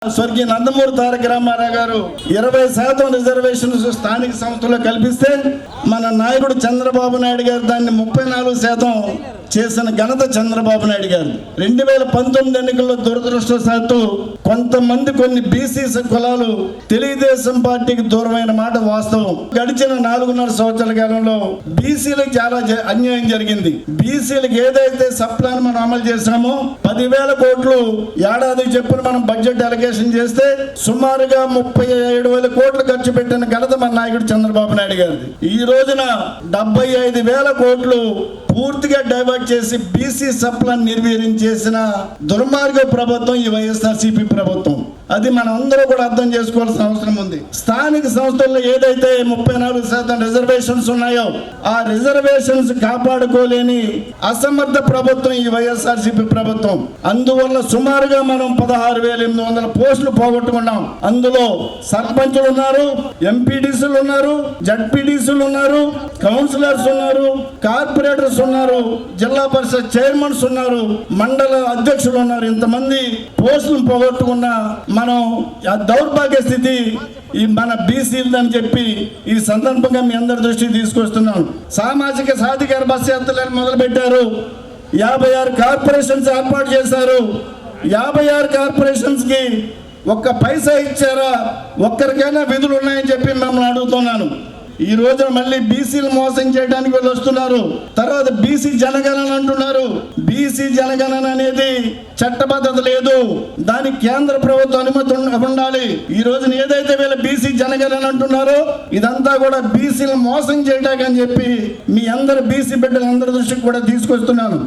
స్వర్గీయ నందమూరి తారక రామారావు గారు 20% రిజర్వేషన్స్ స్థానిక సంస్థల్లో కల్పిస్తే మన నాయకుడు చంద్రబాబు నాయుడు గారు దాన్ని 34% చేసిన ఘనత చంద్రబాబు నాయుడు గారు. 2019 ఎన్నికల్లో దురదృష్టవశాత్తు కొంతమంది కొన్ని బీసీ కులాలు తెలుగుదేశం పార్టీకి దూరమైన మాట వాస్తవం. గడిచిన 4.5 సంవత్సరాల కాలంలో బీసీలకు చాలా అన్యాయం జరిగింది. బీసీలకు ఏదైతే సప్లాన్ మనం అమలు చేసినామో 10,000 కోట్లు ఏడాది చెప్పున మనం బడ్జెట్ అలొకేషన్ చేస్తే సుమారుగా 37,000 కోట్లు ఖర్చు పెట్టిన ఘనత మన నాయకుడు చంద్రబాబు నాయుడు గారిది. ఈ రోజున 75,000 కోట్లు పూర్తిగా డైవర్ట్ చేసి బీసీ సప్లాన్ నిర్వీర్యం చేసిన దుర్మార్గ ప్రభుత్వం ఈ వైఎస్ఆర్సీపీ ప్రభుత్వం. అది మనం అందరూ కూడా అర్థం చేసుకోవాల్సిన అవసరం ఉంది. స్థానిక సంస్థల్లో ఏదైతే 34% రిజర్వేషన్స్ ఉన్నాయో ఆ రిజర్వేషన్స్ కాపాడుకోలేని అసమర్థ ప్రభుత్వం ఈ వైఎస్ఆర్సీపీ ప్రభుత్వం. అందువల్ల సుమారుగా మనం 16,800 పోస్టులు పోగొట్టుకున్నాం. అందులో సర్పంచులు ఉన్నారు, ఎంపీడీసీలు ఉన్నారు, జడ్పీడీసీలు ఉన్నారు, కౌన్సిలర్స్ ఉన్నారు, కార్పొరేటర్స్ ఉన్నారు, జిల్లా పరిషత్ చైర్మన్స్ ఉన్నారు, మండల అధ్యక్షులు ఉన్నారు. ఇంతమంది పోస్టులు పోగొట్టుకున్న మనం ఆ దౌర్భాగ్య స్థితి ఈ మన బీసీలని చెప్పి ఈ సందర్భంగా మీ అందరి దృష్టికి తీసుకొస్తున్నాం. సామాజిక సాధికార బస్ యాత్రలను మొదలు పెట్టారు. 56 కార్పొరేషన్స్ ఏర్పాటు చేశారు. 56 కార్పొరేషన్స్ కి ఒక్క పైసా ఇచ్చారా? ఒక్కరికైనా విధులు ఉన్నాయని చెప్పి మిమ్మల్ని అడుగుతున్నాను. ఈ రోజున మళ్ళీ బీసీలు మోసం చేయడానికి వీళ్ళు వస్తున్నారు. తర్వాత బీసీ జనగణన అంటున్నారు. బీసీ జనగణన అనేది చట్టబద్ధత లేదు, దానికి కేంద్ర ప్రభుత్వ అనుమతి ఉండాలి. ఈ రోజున ఏదైతే వీళ్ళ బీసీ జనగణన అంటున్నారో ఇదంతా కూడా బీసీలు మోసం చేయడానికి అని చెప్పి మీ అందరు బీసీ బిడ్డలందరి దృష్టికి కూడా తీసుకొస్తున్నాను.